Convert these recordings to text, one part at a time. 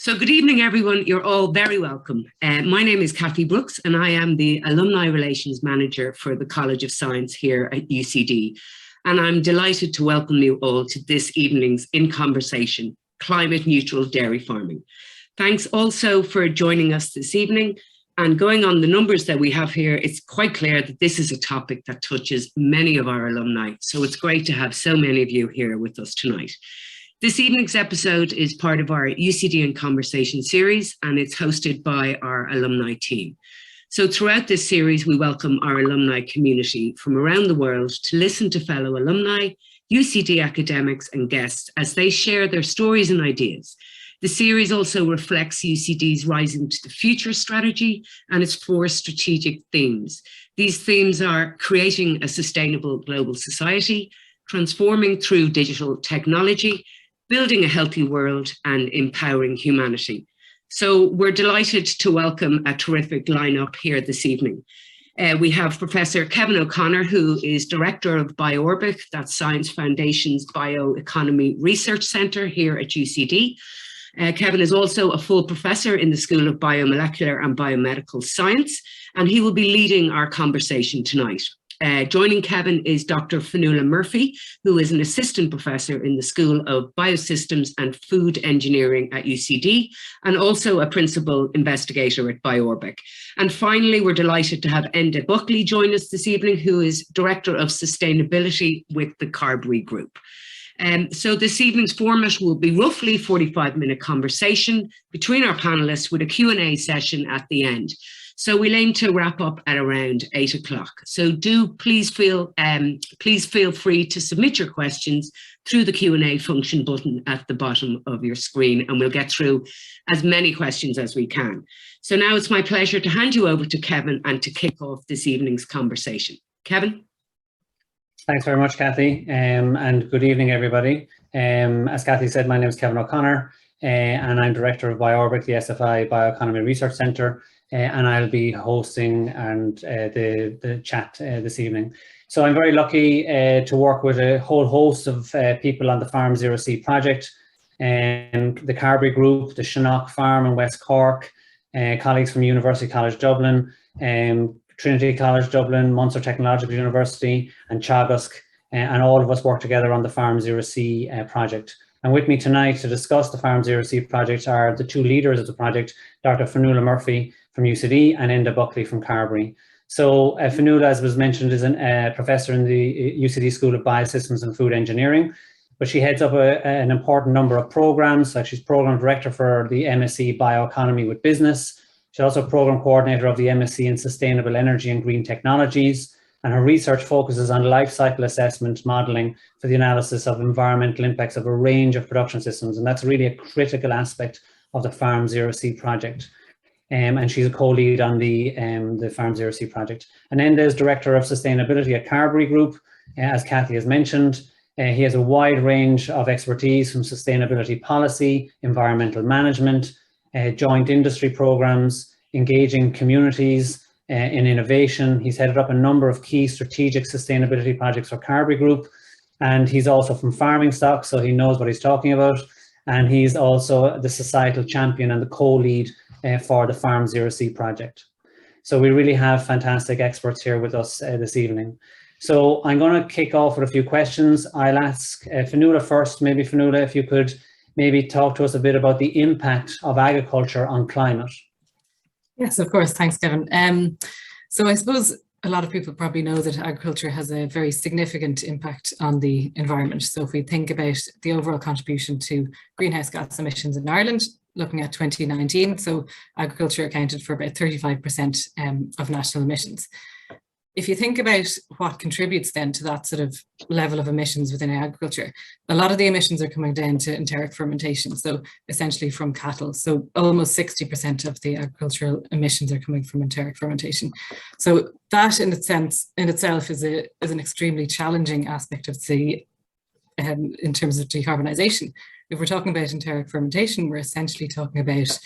So good evening, everyone. You're all very welcome. My name is Kathy Brooks, and I am the Alumni Relations Manager for the College of Science here at UCD. And I'm delighted to welcome you all to this evening's In Conversation, Climate Neutral Dairy Farming. Thanks also for joining us this evening. And going on the numbers that we have here, it's quite clear that this is a topic that touches many of our alumni. So it's great to have so many of you here with us tonight. This evening's episode is part of our UCD in Conversation series, and it's hosted by our alumni team. So throughout this series, we welcome our alumni community from around the world to listen to fellow alumni, UCD academics and guests as they share their stories and ideas. The series also reflects UCD's Rising to the Future strategy and its 4 strategic themes. These themes are creating a sustainable global society, transforming through digital technology, building a healthy world, and empowering humanity. So we're delighted to welcome a terrific lineup here this evening. We have Professor Kevin O'Connor, who is Director of BioOrbic, that's Science Foundation's Bioeconomy Research Centre here at UCD. Kevin is also a full professor in the School of Biomolecular and Biomedical Science, and he will be leading our conversation tonight. Joining Kevin is Dr. Fionnuala Murphy, who is an assistant professor in the School of Biosystems and Food Engineering at UCD, and also a principal investigator at BioOrbic. And finally, we're delighted to have Enda Buckley join us this evening, who is Director of Sustainability with the Carbery Group. So this evening's format will be roughly 45-minute conversation between our panelists with a Q&A session at the end. So we'll aim to wrap up at around 8 o'clock. So please feel free to submit your questions through the Q&A function button at the bottom of your screen, and we'll get through as many questions as we can. So now it's my pleasure to hand you over to Kevin and to kick off this evening's conversation. Kevin? Thanks very much, Kathy, and good evening, everybody. As Kathy said, my name is Kevin O'Connor, and I'm Director of BioOrbic, the SFI Bioeconomy Research Centre, and I'll be hosting the chat this evening. So I'm very lucky to work with a whole host of people on the Farm Zero C project, and the Carbery Group, the Shannock Farm in West Cork, colleagues from University College Dublin, Trinity College Dublin, Munster Technological University, and Teagasc, and all of us work together on the Farm Zero C project. And with me tonight to discuss the Farm Zero C project are the 2 leaders of the project, Dr. Fionnuala Murphy from UCD and Enda Buckley from Carbery. So Fionnuala, as was mentioned, is a professor in the UCD School of Biosystems and Food Engineering, but she heads up an important number of programs. Like, she's program director for the MSc Bioeconomy with Business. She's also program coordinator of the MSc in Sustainable Energy and Green Technologies, and her research focuses on life cycle assessment modelling for the analysis of environmental impacts of a range of production systems, and that's really a critical aspect of the Farm Zero C project. And she's a co-lead on the Farm Zero C project. And Enda is Director of Sustainability at Carbery Group, as Kathy has mentioned. He has a wide range of expertise from sustainability policy, environmental management, joint industry programs, engaging communities in innovation. He's headed up a number of key strategic sustainability projects for Carbery Group, and he's also from farming stock, so he knows what he's talking about. And he's also the societal champion and the co-lead for the Farm Zero C project. So we really have fantastic experts here with us this evening. So I'm going to kick off with a few questions. I'll ask Fionnuala first. Maybe Fionnuala, if you could maybe talk to us a bit about the impact of agriculture on climate. Yes, of course. Thanks, Kevin. So I suppose a lot of people probably know that agriculture has a very significant impact on the environment. So if we think about the overall contribution to greenhouse gas emissions in Ireland, looking at 2019, so agriculture accounted for about 35% of national emissions. If you think about what contributes then to that sort of level of emissions within agriculture, a lot of the emissions are coming down to enteric fermentation, so essentially from cattle. So almost 60% of the agricultural emissions are coming from enteric fermentation. So that in itself is an extremely challenging aspect of the in terms of decarbonisation. If we're talking about enteric fermentation, we're essentially talking about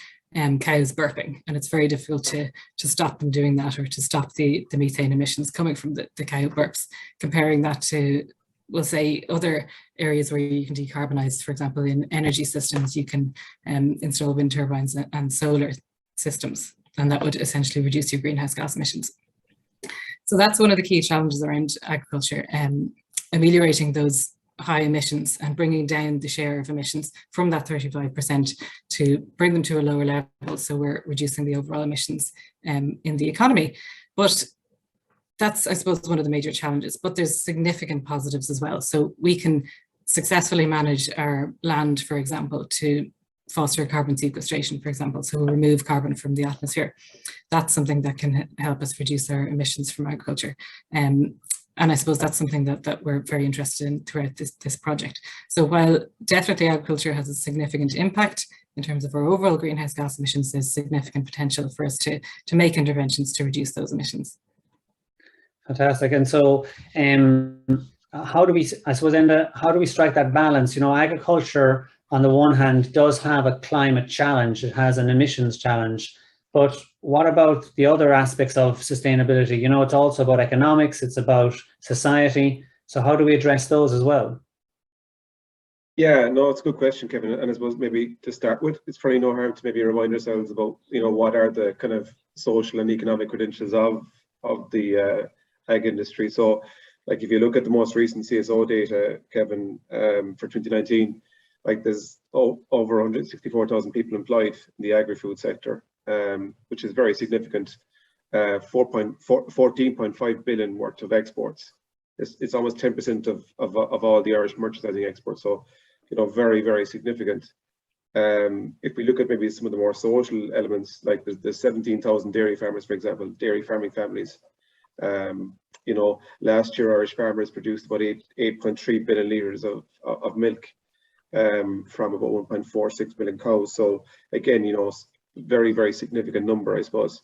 cows burping, and it's very difficult to stop them doing that, or to stop the methane emissions coming from the cow burps. Comparing that to we'll say other areas where you can decarbonize, for example, in energy systems, you can install wind turbines and solar systems, and that would essentially reduce your greenhouse gas emissions. So that's one of the key challenges around agriculture, ameliorating those high emissions and bringing down the share of emissions from that 35% to bring them to a lower level. So we're reducing the overall emissions in the economy. But that's, I suppose, one of the major challenges, but there's significant positives as well. So we can successfully manage our land, for example, to foster carbon sequestration, for example, so we'll remove carbon from the atmosphere. That's something that can help us reduce our emissions from agriculture. And I suppose that's something that we're very interested in throughout this project. So while definitely agriculture has a significant impact in terms of our overall greenhouse gas emissions, there's significant potential for us to make interventions to reduce those emissions. Fantastic. And so how do we, I suppose, Enda, how do we strike that balance? You know, agriculture on the one hand does have a climate challenge, it has an emissions challenge, but what about the other aspects of sustainability? You know, it's also about economics, it's about society. So how do we address those as well? Yeah, no, it's a good question, Kevin. And I suppose maybe to start with, it's probably no harm to maybe remind ourselves about, you know, what are the kind of social and economic credentials of the ag industry. So, like, if you look at the most recent CSO data, Kevin, for 2019, like there's over 164,000 people employed in the agri-food sector, which is very significant. 14.5 billion worth of exports. It's almost 10% of all the Irish merchandising exports. So, you know, very, very significant. If we look at maybe some of the more social elements, like there's 17,000 dairy farmers, for example, dairy farming families. You know, last year Irish farmers produced about 8.3 billion litres of milk from about 1.46 million cows. So again, you know, very, very significant number, I suppose.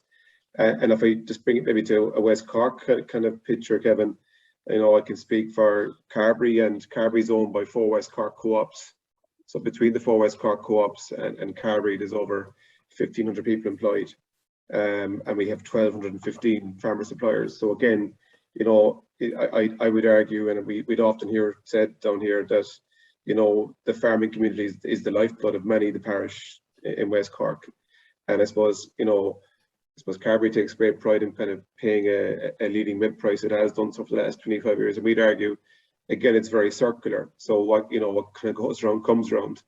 And if I just bring it maybe to a West Cork kind of picture, Kevin, you know, I can speak for Carbery, and Carbery is owned by 4 West Cork co-ops. So between the 4 West Cork co-ops and Carbery, there's over 1,500 people employed. And we have 1,215 farmer suppliers. So again, you know, I would argue, and we'd often hear said down here that, you know, the farming community is the lifeblood of many of the parish in West Cork. And I suppose, you know, Carbery takes great pride in kind of paying a leading milk price. It has done so for the last 25 years. And we'd argue, again, it's very circular. So what kind of goes around comes around.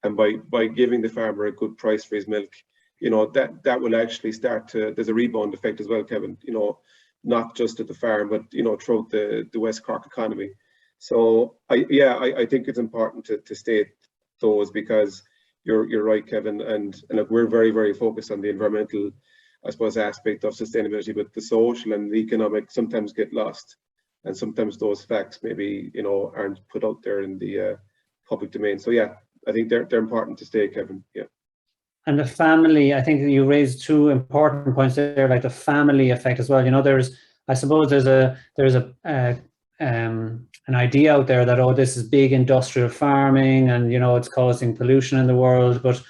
And by giving the farmer a good price for his milk, you know, that will actually start to, there's a rebound effect as well, Kevin, you know, not just at the farm, but, you know, throughout the West Cork economy. So I think it's important to state those, because you're right, Kevin, and look, we're very, very focused on the environmental, I suppose, aspect of sustainability, but the social and the economic sometimes get lost, and sometimes those facts maybe, you know, aren't put out there in the public domain. So yeah, I think they're important to state, Kevin. Yeah. And the family, I think that you raised 2 important points there, like the family effect as well. You know, I suppose there's an idea out there that, oh, this is big industrial farming and, you know, it's causing pollution in the world. But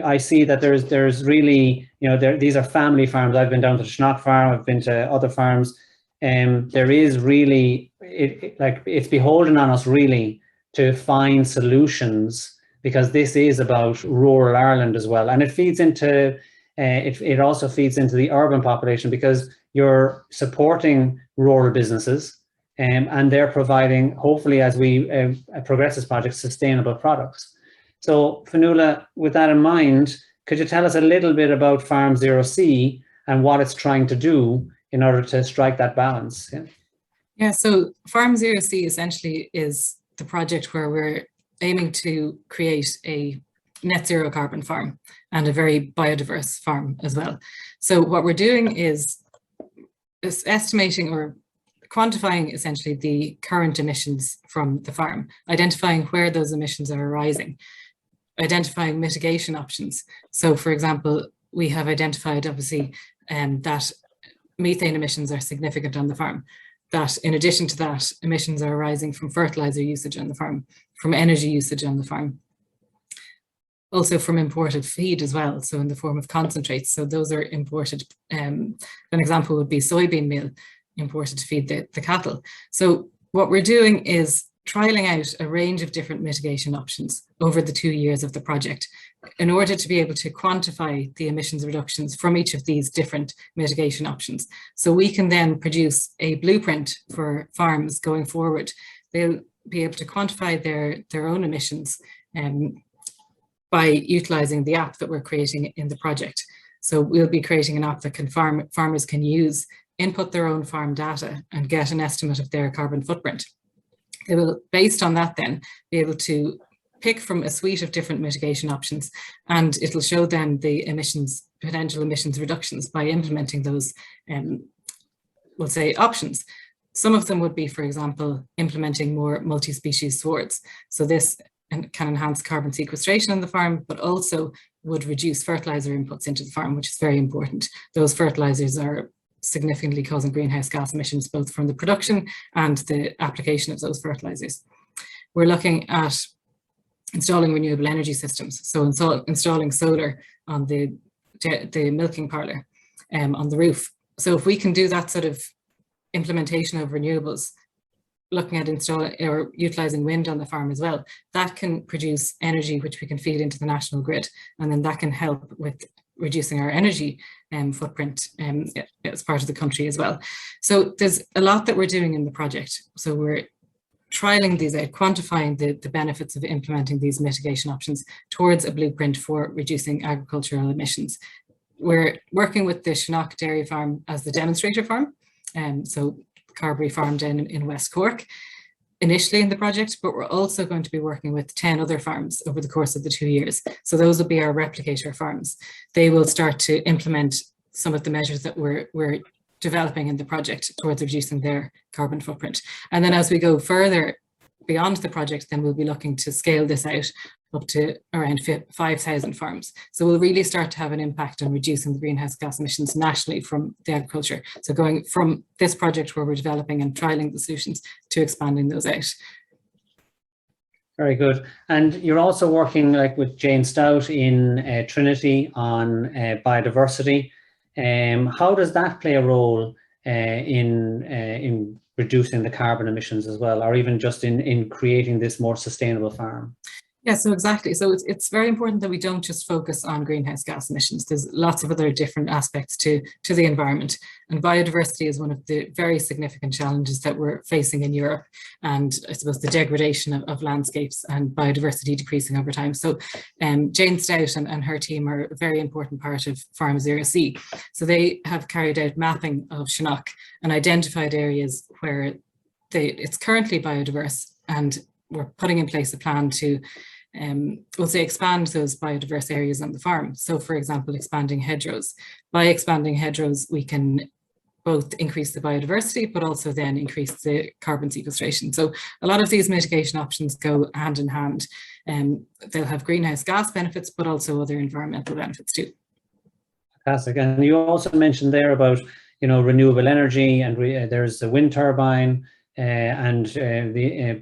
I see that there's really, you know, these are family farms. I've been down to the Schnock farm, I've been to other farms. There is really, it's beholden on us really to find solutions, because this is about rural Ireland as well. And it feeds into, it also feeds into the urban population, because you're supporting rural businesses and they're providing, hopefully, as we progress this project, sustainable products. So Fionnuala, with that in mind, could you tell us a little bit about Farm Zero C and what it's trying to do in order to strike that balance? Yeah, so Farm Zero C essentially is the project where we're aiming to create a net zero carbon farm and a very biodiverse farm as well. So what we're doing is estimating or quantifying essentially the current emissions from the farm, identifying where those emissions are arising, identifying mitigation options. So for example, we have identified obviously that methane emissions are significant on the farm, that in addition to that, emissions are arising from fertilizer usage on the farm, from energy usage on the farm, also from imported feed as well, so in the form of concentrates. So those are imported. An example would be soybean meal imported to feed the cattle. So what we're doing is trialing out a range of different mitigation options over the 2 years of the project in order to be able to quantify the emissions reductions from each of these different mitigation options. So we can then produce a blueprint for farms going forward. They'll be able to quantify their own emissions by utilising the app that we're creating in the project. So we'll be creating an app that farmers can use, input their own farm data and get an estimate of their carbon footprint. They will, based on that then, be able to pick from a suite of different mitigation options, and it'll show them the potential emissions reductions by implementing those, we'll say, options. Some of them would be, for example, implementing more multi-species swards. So this can enhance carbon sequestration on the farm, but also would reduce fertilizer inputs into the farm, which is very important. Those fertilizers are significantly causing greenhouse gas emissions, both from the production and the application of those fertilizers. We're looking at installing renewable energy systems. So installing solar on the milking parlour on the roof. So if we can do that sort of implementation of renewables, looking at installing or utilising wind on the farm as well, that can produce energy which we can feed into the national grid, and then that can help with reducing our energy footprint as part of the country as well. So there's a lot that we're doing in the project. So we're trialing these out, quantifying the benefits of implementing these mitigation options towards a blueprint for reducing agricultural emissions. We're working with the Shinnock Dairy Farm as the demonstrator farm, so Carbery farm down in West Cork initially in the project, but we're also going to be working with 10 other farms over the course of the 2 years. So those will be our replicator farms. They will start to implement some of the measures that we're developing in the project towards reducing their carbon footprint. And then as we go further beyond the project, then we'll be looking to scale this out up to around 5,000 farms. So we'll really start to have an impact on reducing the greenhouse gas emissions nationally from the agriculture. So going from this project where we're developing and trialing the solutions to expanding those out. Very good. And you're also working with Jane Stout in Trinity on biodiversity. How does that play a role in reducing the carbon emissions as well, or even just in creating this more sustainable farm? Yeah, so exactly. So it's very important that we don't just focus on greenhouse gas emissions. There's lots of other different aspects to the environment. And biodiversity is one of the very significant challenges that we're facing in Europe. And I suppose the degradation of landscapes and biodiversity decreasing over time. So Jane Stout and her team are a very important part of Farm Zero C. So they have carried out mapping of Shinnock and identified areas where it's currently biodiverse, and we're putting in place a plan to we'll say expand those biodiverse areas on the farm. So for example, expanding hedgerows. By expanding hedgerows, we can both increase the biodiversity, but also then increase the carbon sequestration. So a lot of these mitigation options go hand in hand. They'll have greenhouse gas benefits, but also other environmental benefits too. Fantastic. And you also mentioned there about, renewable energy, and there's a wind turbine and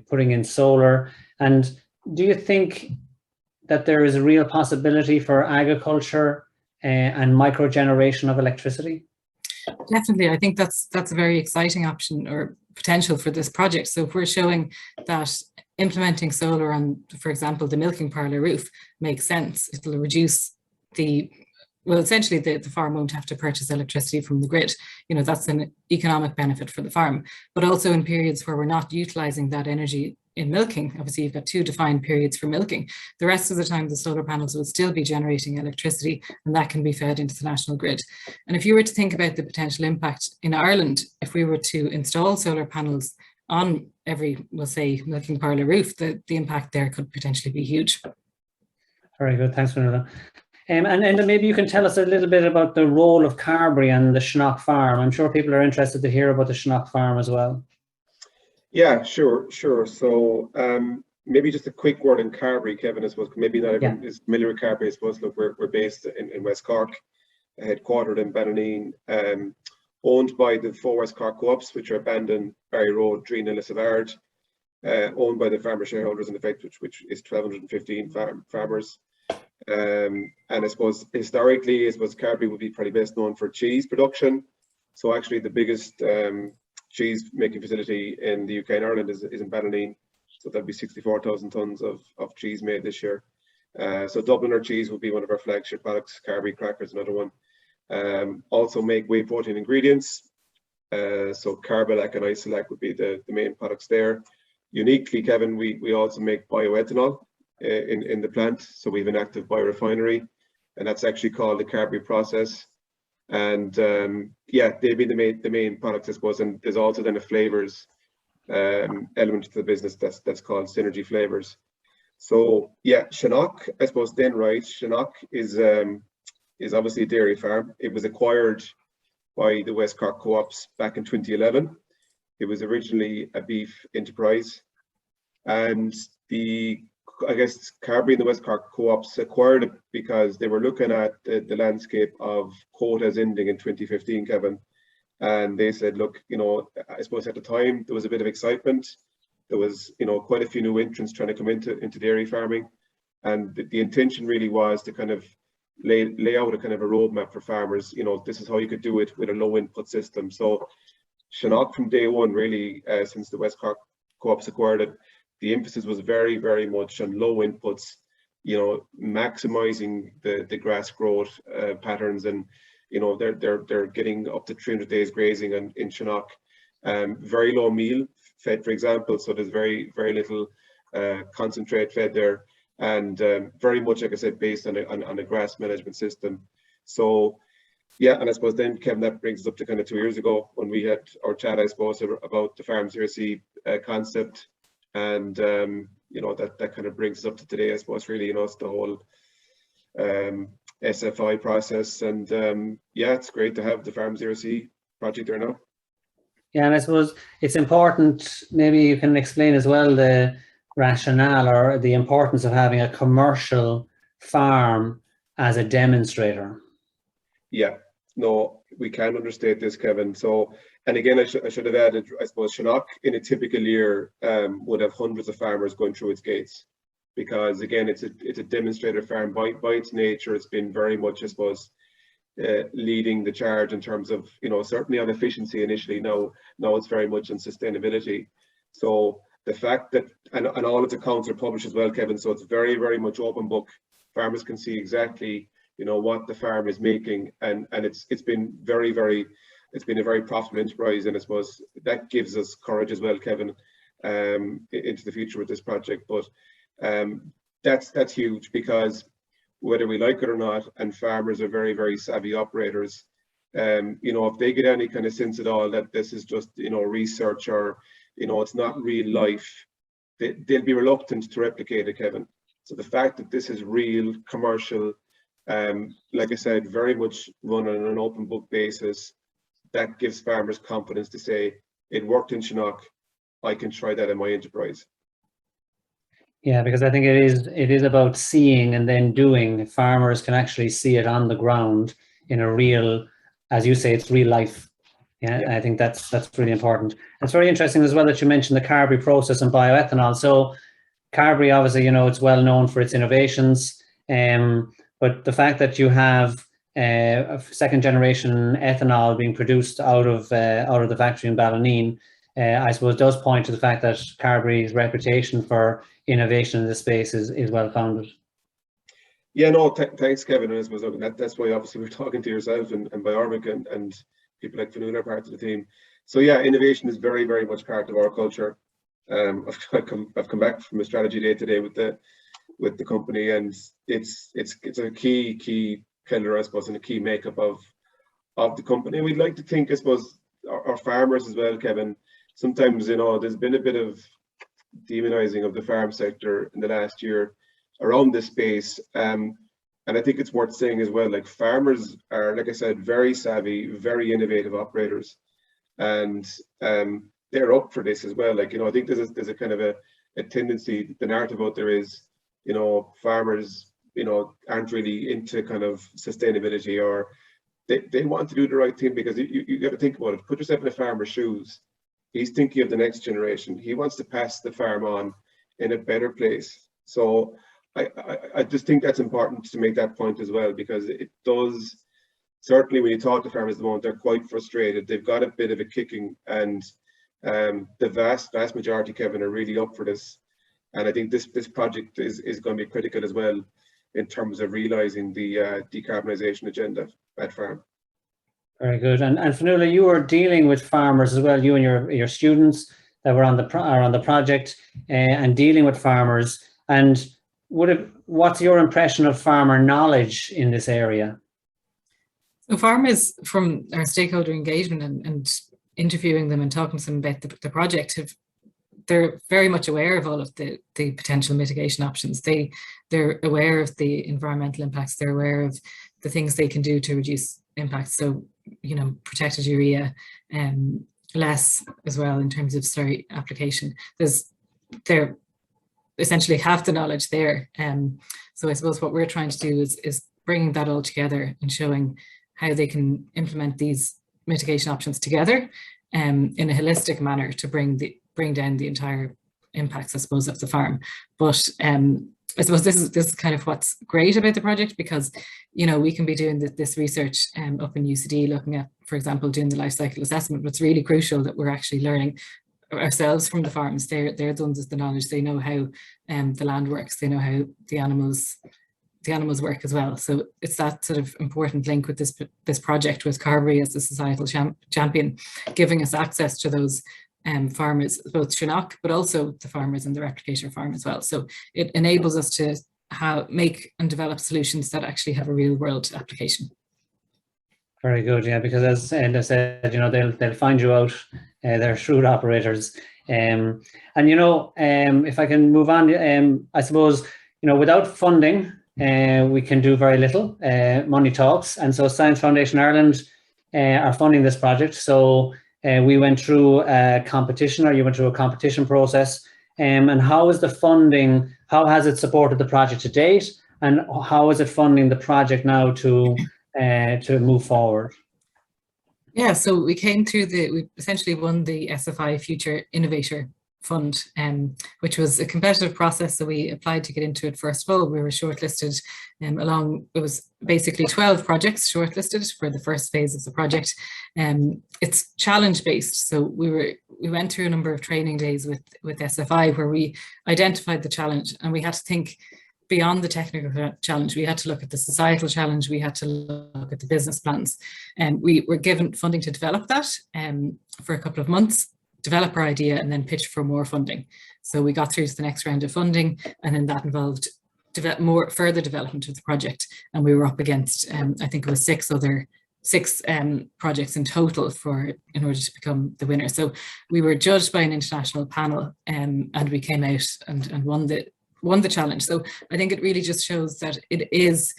putting in solar. And do you think that there is a real possibility for agriculture and micro generation of electricity? Definitely, I think that's a very exciting option or potential for this project. So if we're showing that implementing solar on, for example, the milking parlour roof makes sense, it'll reduce essentially the farm won't have to purchase electricity from the grid. That's an economic benefit for the farm, but also in periods where we're not utilising that energy in milking. Obviously, you've got 2 defined periods for milking. The rest of the time, the solar panels will still be generating electricity, and that can be fed into the national grid. And if you were to think about the potential impact in Ireland, if we were to install solar panels on every, we'll say, milking parlour roof, the impact there could potentially be huge. Very good. Thanks, Fionnuala. And maybe you can tell us a little bit about the role of Carbery and the Shinnock farm. I'm sure people are interested to hear about the Shinnock farm as well. Yeah, sure. So maybe just a quick word on Carbery, Kevin. I suppose maybe not everyone is familiar with Carbery. I suppose, look, we're based in West Cork, headquartered in Ballyneen, owned by the 4 West Cork co-ops, which are Bandon, Barry Road, Dreen and Lissavard, owned by the farmer shareholders in effect, which is 1,215 farmers. And I suppose historically, Carbery would be probably best known for cheese production. So actually the biggest cheese making facility in the UK and Ireland is in Ballineen. So that'll be 64,000 tonnes of cheese made this year. So Dubliner cheese will be one of our flagship products. Carbery crackers, another one. Also make whey protein ingredients. So Carbolac and Isolac would be the main products there. Uniquely, Kevin, we also make bioethanol in the plant. So we have an active biorefinery, and that's actually called the Carbery process. And yeah, they'd be the main products, I suppose. And there's also then a flavors element to the business that's called Synergy Flavors. So yeah, Shannock, I suppose then, right? Shannock is obviously a dairy farm. It was acquired by the West Cork Co-ops back in 2011. It was originally a beef enterprise, and I guess Carbery and the West Cork Co-ops acquired it because they were looking at the landscape of quotas ending in 2015, Kevin. And they said, look, you know, I suppose at the time there was a bit of excitement. There was, you know, quite a few new entrants trying to come into dairy farming. And the intention really was to kind of lay out a kind of a roadmap for farmers. You know, this is how you could do it with a low input system. So Shannock from day one, really, since the West Cork Co-ops acquired it, the emphasis was very, very much on low inputs, you know, maximizing the grass growth patterns. And, you know, they're getting up to 300 days grazing in Shannock. Very low meal fed, for example, so there's very, very little concentrate fed there. And very much, like I said, based on a grass management system. So yeah, and I suppose then, Kevin, that brings us up to kind of 2 years ago when we had our chat, I suppose, about the Farm Zero C concept. And you know, that kind of brings us up to today, I suppose, really, you know, it's the whole SFI process. And yeah, it's great to have the Farm Zero C project there now. Yeah, and I suppose it's important, maybe you can explain as well the rationale or the importance of having a commercial farm as a demonstrator. Yeah, no, we can understate this, Kevin. So, and again, I should have added, I suppose, Shannock in a typical year would have hundreds of farmers going through its gates, because again, it's a demonstrator farm by its nature. It's been very much, I suppose, leading the charge in terms of, you know, certainly on efficiency initially. Now it's very much on sustainability. So the fact that, and all its accounts are published as well, Kevin, so it's very, very much open book. Farmers can see exactly, you know, what the farm is making, and it's been very, very, it's been a very profitable enterprise, and I suppose that gives us courage as well, Kevin, into the future with this project. But that's huge, because whether we like it or not, and farmers are very, very savvy operators, you know, if they get any kind of sense at all that this is just, you know, research, or, you know, it's not real life, they'll be reluctant to replicate it, Kevin. So the fact that this is real, commercial, like I said, very much run on an open book basis, that gives farmers confidence to say, it worked in Shannock, I can try that in my enterprise. Yeah, because I think it is about seeing and then doing. Farmers can actually see it on the ground in a real, as you say, it's real life. Yeah. I think that's really important. It's very interesting as well that you mentioned the Carbery process and bioethanol. So Carbery, obviously, you know, it's well known for its innovations, but the fact that you have a second generation ethanol being produced out of the factory in Ballineen, I suppose does point to the fact that Carbery's reputation for innovation in this space is well founded. Yeah, no, thanks, Kevin. And I suppose that's why obviously we're talking to yourself and Biorbic and people like Fionnuala are part of the team. So yeah, innovation is very, very much part of our culture. I've come back from a strategy day today with the company, and it's a key pillar, I suppose, and a key makeup of the company. And we'd like to think, I suppose, our farmers as well, Kevin. Sometimes, you know, there's been a bit of demonizing of the farm sector in the last year around this space. And I think it's worth saying as well, like, farmers are, like I said, very savvy, very innovative operators. And they're up for this as well. Like, you know, I think there's a kind of a tendency, the narrative out there is, you know, farmers, you know, aren't really into kind of sustainability, or they want to do the right thing, because you got to think about it. Put yourself in a farmer's shoes. He's thinking of the next generation. He wants to pass the farm on in a better place. So I just think that's important to make that point as well, because it does, certainly when you talk to farmers at the moment, they're quite frustrated. They've got a bit of a kicking, and The vast majority, Kevin, are really up for this. And I think this project is going to be critical as well in terms of realising the decarbonisation agenda at farm. Very good. And Fionnuala, you were dealing with farmers as well, you and your students that were on the project and dealing with farmers. And what's your impression of farmer knowledge in this area? So farmers, from our stakeholder engagement and interviewing them and talking to them about the project, they're very much aware of all of the potential mitigation options. They're aware of the environmental impacts. They're aware of the things they can do to reduce impacts. So, you know, protected urea, less as well in terms of slurry application. They're essentially have the knowledge there. So I suppose what we're trying to do is bringing that all together and showing how they can implement these mitigation options together in a holistic manner to bring down the entire impacts, I suppose, of the farm. But I suppose this is kind of what's great about the project, because, you know, we can be doing this research up in UCD, looking at, for example, doing the life cycle assessment. But it's really crucial that we're actually learning ourselves from the farms. They're the ones with the knowledge. They know how the land works. They know how the animals work as well. So it's that sort of important link with this project, with Carbery as the societal champion, giving us access to those farmers, both Shinnock, but also the farmers in the replicator farm as well. So it enables us to make and develop solutions that actually have a real world application. Very good, yeah, because as Enda said, you know, they'll find you out. They're shrewd operators. And, you know, if I can move on, I suppose, you know, without funding, we can do very little. Money talks. And so Science Foundation Ireland are funding this project. So we went through a competition, or you went through a competition process. And how is the funding, how has it supported the project to date? And how is it funding the project now to move forward? Yeah, so we came through we essentially won the SFI Future Innovator Fund, which was a competitive process. So we applied to get into it. First of all, we were shortlisted it was basically 12 projects shortlisted for the first phase of the project. It's challenge based. So we went through a number of training days with SFI where we identified the challenge, and we had to think beyond the technical challenge. We had to look at the societal challenge. We had to look at the business plans. And we were given funding to develop that for a couple of months, develop our idea, and then pitch for more funding. So we got through to the next round of funding, and then that involved further development of the project. And we were up against, I think it was six projects in total in order to become the winner. So we were judged by an international panel, and we came out and won the challenge. So I think it really just shows that it is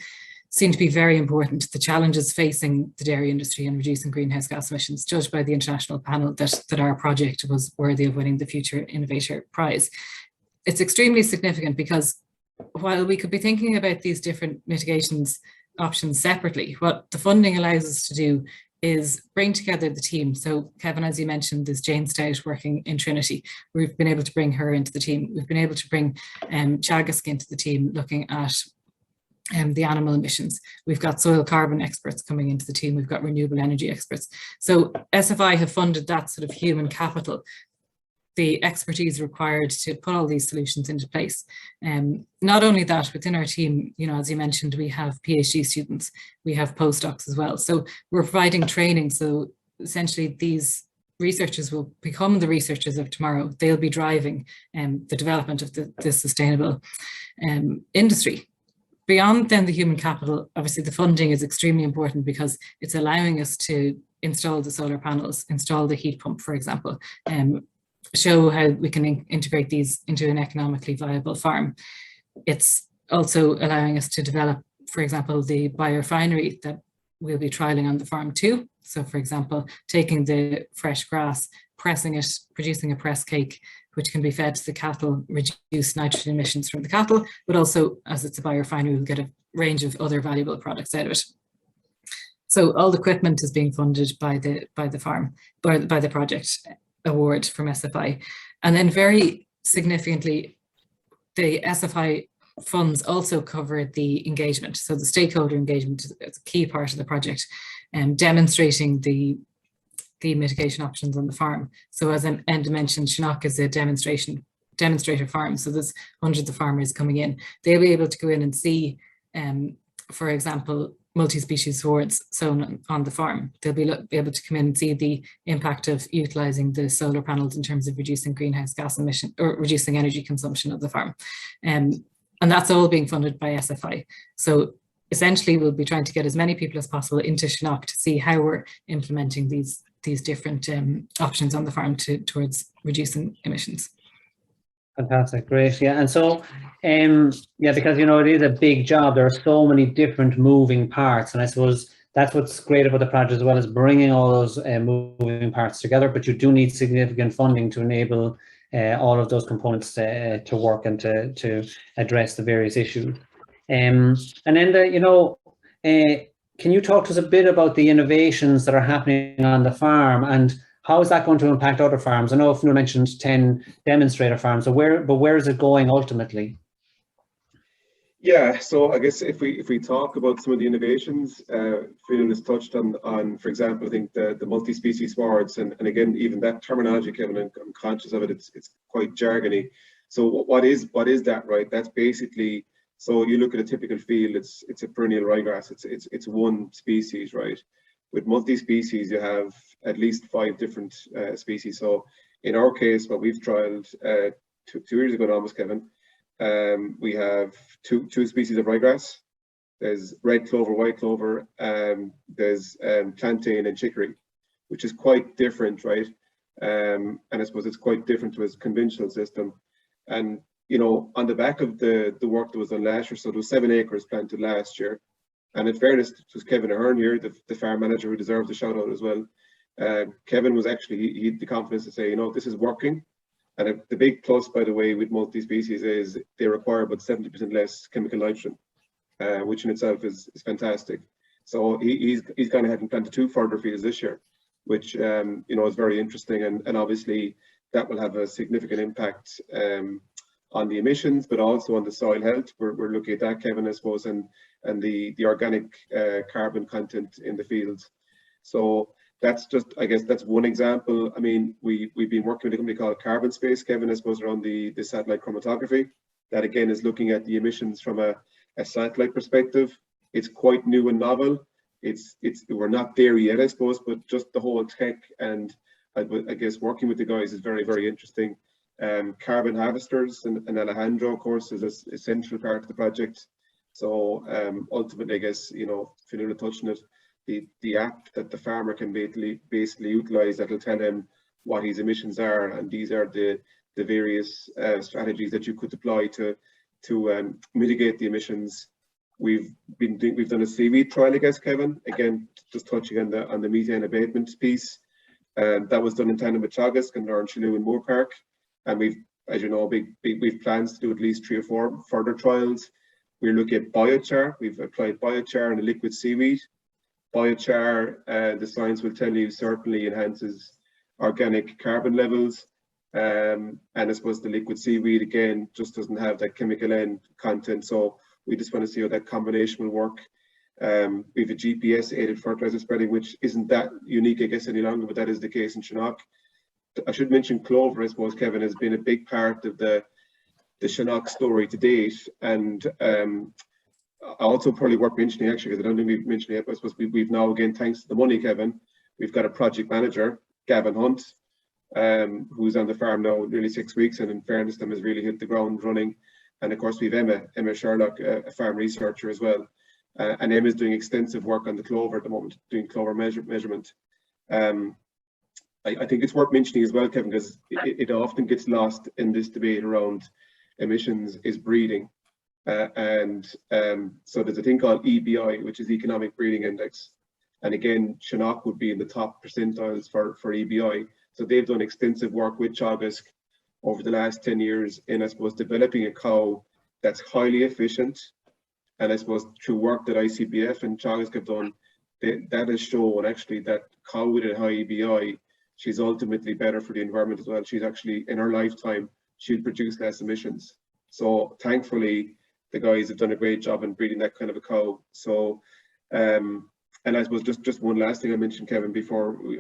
seen to be very important, the challenges facing the dairy industry and reducing greenhouse gas emissions, judged by the international panel, that our project was worthy of winning the Future Innovator Prize. It's extremely significant because while we could be thinking about these different mitigations options separately, what the funding allows us to do is bring together the team. So Kevin, as you mentioned, there's Jane Stout working in Trinity. We've been able to bring her into the team. We've been able to bring Chagask into the team, looking at the animal emissions. We've got soil carbon experts coming into the team. We've got renewable energy experts. So SFI have funded that sort of human capital, the expertise required to put all these solutions into place. Not only that, within our team, you know, as you mentioned, we have PhD students, we have postdocs as well. So we're providing training. So essentially these researchers will become the researchers of tomorrow. They'll be driving the development of the sustainable industry. Beyond then the human capital, obviously the funding is extremely important because it's allowing us to install the solar panels, install the heat pump, for example, show how we can integrate these into an economically viable farm. It's also allowing us to develop, for example, the biorefinery that we'll be trialling on the farm too. So for example, taking the fresh grass, pressing it, producing a press cake, which can be fed to the cattle, reduce nitrogen emissions from the cattle, but also as it's a biorefinery, we'll get a range of other valuable products out of it. So all the equipment is being funded by the farm, by the project award from SFI. And then very significantly, the SFI funds also cover the engagement. So the stakeholder engagement is a key part of the project, demonstrating the the mitigation options on the farm. So as Enda mentioned, Fionnuala is a demonstrator farm. So there's hundreds of farmers coming in. They'll be able to go in and see, for example, multi-species swords sown on the farm. They'll be able to come in and see the impact of utilising the solar panels in terms of reducing greenhouse gas emission or reducing energy consumption of the farm. And that's all being funded by SFI. So essentially, we'll be trying to get as many people as possible into Fionnuala to see how we're implementing these different options on the farm towards reducing emissions. Fantastic, great, yeah. And so, yeah, because you know it is a big job. There are so many different moving parts, and I suppose that's what's great about the project as well, as bringing all those moving parts together. But you do need significant funding to enable all of those components to work and to address the various issues. And then, you know, can you talk to us a bit about the innovations that are happening on the farm, and how is that going to impact other farms? I know Fionnuala mentioned 10 demonstrator farms, so where is it going ultimately? Yeah, so I guess if we talk about some of the innovations, Fionnuala has touched on, for example, I think the multi-species swords, and again, even that terminology, Kevin, I'm conscious of it. It's quite jargony. So what is that, right? That's basically, so you look at a typical field, it's a perennial ryegrass. It's one species, right? With multi-species, you have at least 5 different species. So in our case, what we've trialed 2 years ago almost, Kevin, we have two species of ryegrass. There's red clover, white clover, there's plantain and chicory, which is quite different, right? And I suppose it's quite different to a conventional system. And you know, on the back of the work that was done last year, so there was 7 acres planted last year. And in fairness, it was Kevin Ahern here, the farm manager, who deserves a shout out as well. Kevin was actually, he had the confidence to say, you know, this is working. And the big plus, by the way, with multi-species is they require about 70% less chemical nitrogen, which in itself is fantastic. So he's gone ahead and planted 2 further fields this year, which you know, is very interesting, and obviously that will have a significant impact on the emissions, but also on the soil health. We're looking at that, Kevin, I suppose, and the organic carbon content in the fields. So that's just, I guess, that's one example. I mean, we've been working with a company called Carbon Space, Kevin, I suppose, around the satellite chromatography. That again is looking at the emissions from a satellite perspective. It's quite new and novel. We're not there yet, I suppose, but just the whole tech and I guess working with the guys is very, very interesting. Carbon harvesters and Alejandro, of course, is an essential part of the project. So ultimately, I guess, you know, Fionnuala touching it, the app that the farmer can basically utilize that will tell him what his emissions are, and these are the various strategies that you could deploy to mitigate the emissions. We've done a seaweed trial, I guess, Kevin. Again, just touching on the methane abatement piece. That was done in tandem with Teagasc and Laurenshinu and Moore Park. And we've, as you know, we've plans to do at least 3 or 4 further trials. We're looking at biochar. We've applied biochar and a liquid seaweed. Biochar, the science will tell you, certainly enhances organic carbon levels. And I suppose the liquid seaweed, again, just doesn't have that chemical end content. So we just want to see how that combination will work. We have a GPS-aided fertilizer spreading, which isn't that unique, I guess, any longer, but that is the case in Fionnuala. I should mention clover, I suppose, Kevin, has been a big part of the Fionnuala story to date. And also probably worth mentioning, actually, because I don't think we've mentioned it yet, but I suppose we've now, again, thanks to the money, Kevin, we've got a project manager, Gavin Hunt, who's on the farm now nearly 6 weeks, and in fairness, them has really hit the ground running. And of course, we've Emma Sherlock, a farm researcher as well. And Emma's doing extensive work on the clover at the moment, doing clover measurement. I think it's worth mentioning as well, Kevin, because it often gets lost in this debate around emissions, is breeding. So there's a thing called EBI, which is Economic Breeding Index. And again, Fionnuala would be in the top percentiles for EBI. So they've done extensive work with Teagasc over the last 10 years in, I suppose, developing a cow that's highly efficient. And I suppose through work that ICBF and Teagasc have done, that has shown actually that cow with a high EBI, she's ultimately better for the environment as well. She's actually, in her lifetime, she'll produce less emissions. So thankfully, the guys have done a great job in breeding that kind of a cow. So And I suppose just one last thing I mentioned, Kevin, before we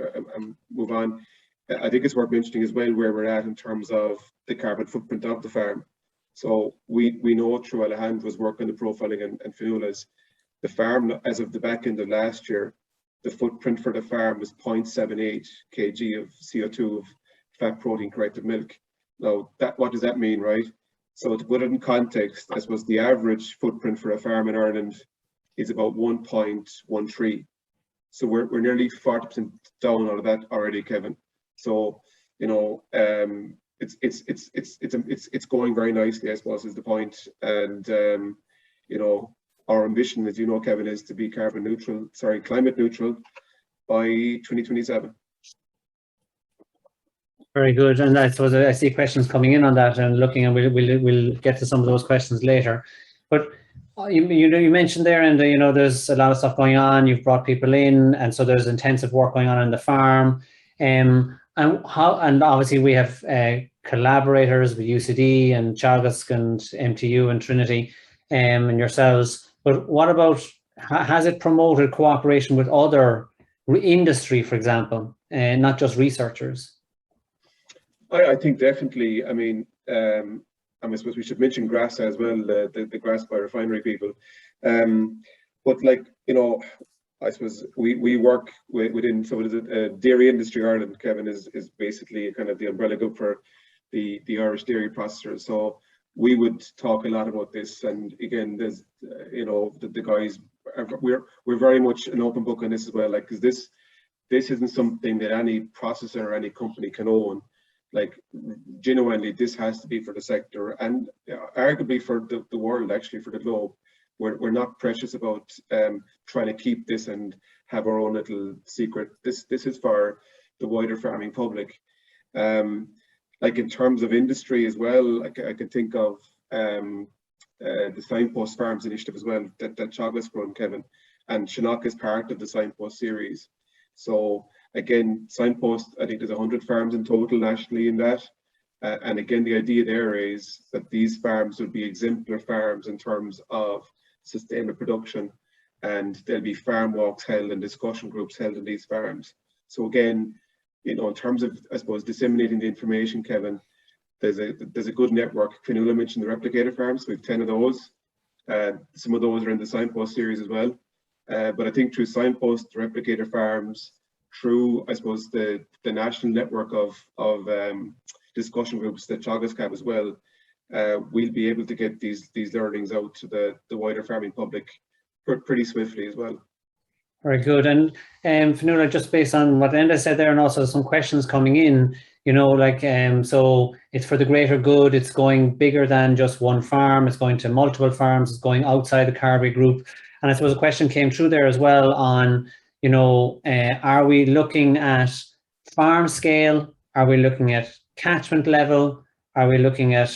move on. I think it's worth mentioning as well where we're at in terms of the carbon footprint of the farm. So we know through Alejandro was working on the profiling and Fionnuala's. The farm, as of the back end of last year, the footprint for the farm was 0.78 kg of CO2 of fat protein corrected milk. Now, what does that mean, right? So to put it in context, I suppose the average footprint for a farm in Ireland is about 1.13. So we're nearly 40% down out of that already, Kevin. So you know, it's going very nicely, I suppose, is the point. And you know, our ambition, as you know, Kevin, is to be climate neutral by 2027. Very good, and I suppose I see questions coming in on that, and looking, and we'll get to some of those questions later. But you mentioned there, and you know, there's a lot of stuff going on. You've brought people in, and so there's intensive work going on the farm. And obviously we have collaborators with UCD and Teagasc and MTU and Trinity, and yourselves. But what about, has it promoted cooperation with other industry, for example, and not just researchers? I think definitely. I mean, I suppose we should mention GRASA as well, the grass biorefinery people. But like, you know, I suppose we work within, so it is Dairy Industry Ireland, Kevin, is basically kind of the umbrella group for the Irish dairy processors. So we would talk a lot about this, and again, there's you know, the guys, we're very much an open book on this as well, like, because this isn't something that any processor or any company can own. Like, genuinely, this has to be for the sector, and arguably for the world, actually, for the globe. We're not precious about trying to keep this and have our own little secret. This is for the wider farming public. Like, in terms of industry as well, like, I can think of the Signpost Farms initiative as well, that Teagasc run, Kevin, and Shinnock is part of the Signpost series. So again, Signpost, I think there's 100 farms in total nationally in that. And again, the idea there is that these farms would be exemplar farms in terms of sustainable production, and there'll be farm walks held and discussion groups held in these farms. So again, you know, in terms of, I suppose, disseminating the information, Kevin, there's a good network. Fionnuala mentioned the replicator farms. We have 10 of those. Some of those are in the Signpost series as well. But I think through Signpost, the replicator farms, through, I suppose, the national network of discussion groups that Teagasc have as well, we'll be able to get these learnings out to the wider farming public pretty swiftly as well. Very good. And Fionnuala, just based on what Enda said there, and also some questions coming in, you know, like, so it's for the greater good, it's going bigger than just one farm, it's going to multiple farms, it's going outside the Carbery group. And I suppose a question came through there as well on, you know, are we looking at farm scale? Are we looking at catchment level? Are we looking at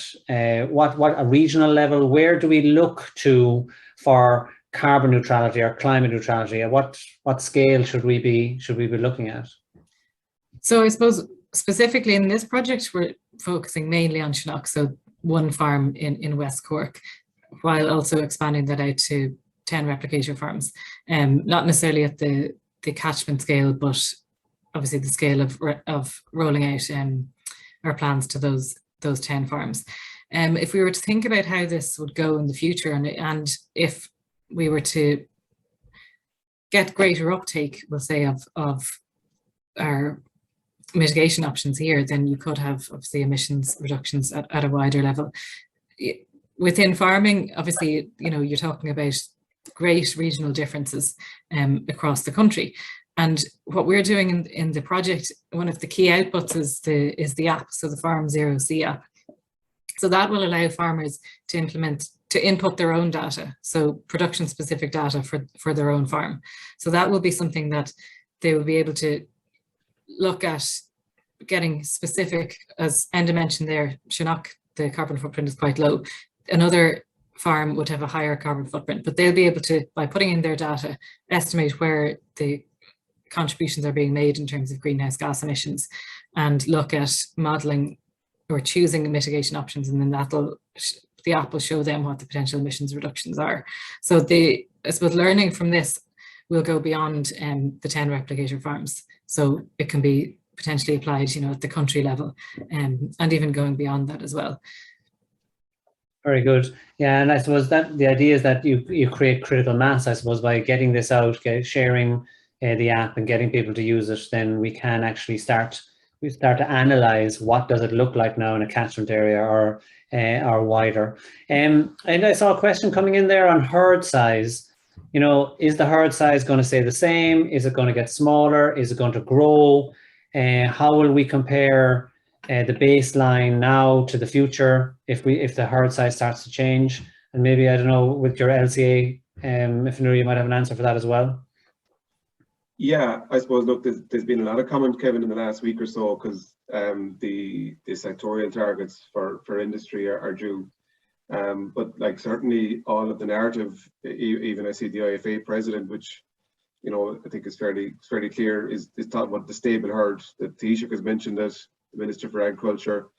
what a regional level? Where do we look to for carbon neutrality or climate neutrality? At what scale should we be looking at? So I suppose specifically in this project, we're focusing mainly on Shinnock, so one farm in West Cork, while also expanding that out to 10 replication farms. Not necessarily at the catchment scale, but obviously the scale of rolling out our plans to those 10 farms. If we were to think about how this would go in the future, and if we were to get greater uptake, we'll say, of our mitigation options here, then you could have obviously emissions reductions at a wider level. Within farming, obviously, you know, you're talking about great regional differences across the country. And what we're doing in the project, one of the key outputs is the app, so the Farm Zero C app. So that will allow farmers to input their own data, so production specific data for their own farm. So that will be something that they will be able to look at getting specific. As Enda mentioned there, Shinnock, the carbon footprint is quite low. Another farm would have a higher carbon footprint, but they'll be able to, by putting in their data, estimate where the contributions are being made in terms of greenhouse gas emissions, and look at modelling or choosing mitigation options, and then the app will show them what the potential emissions reductions are. So I suppose learning from this, will go beyond the 10 replicator farms. So it can be potentially applied, you know, at the country level, and even going beyond that as well. Very good. Yeah, and I suppose that the idea is that you create critical mass, I suppose, by getting this out, sharing the app and getting people to use it, then we can actually start to analyze what does it look like now in a catchment area or wider. And I saw a question coming in there on herd size. You know, is the herd size going to stay the same? Is it going to get smaller? Is it going to grow? How will we compare the baseline now to the future if the herd size starts to change? And maybe, I don't know, with your LCA, if you might have an answer for that as well. Yeah, I suppose, look, there's been a lot of comment, Kevin, in the last week or so, because the sectorial targets for industry are due. But like, certainly all of the narrative, even I see the IFA president, which, you know, I think is fairly clear, is talking about the stable herd that Taoiseach has mentioned, that the Minister for Agriculture.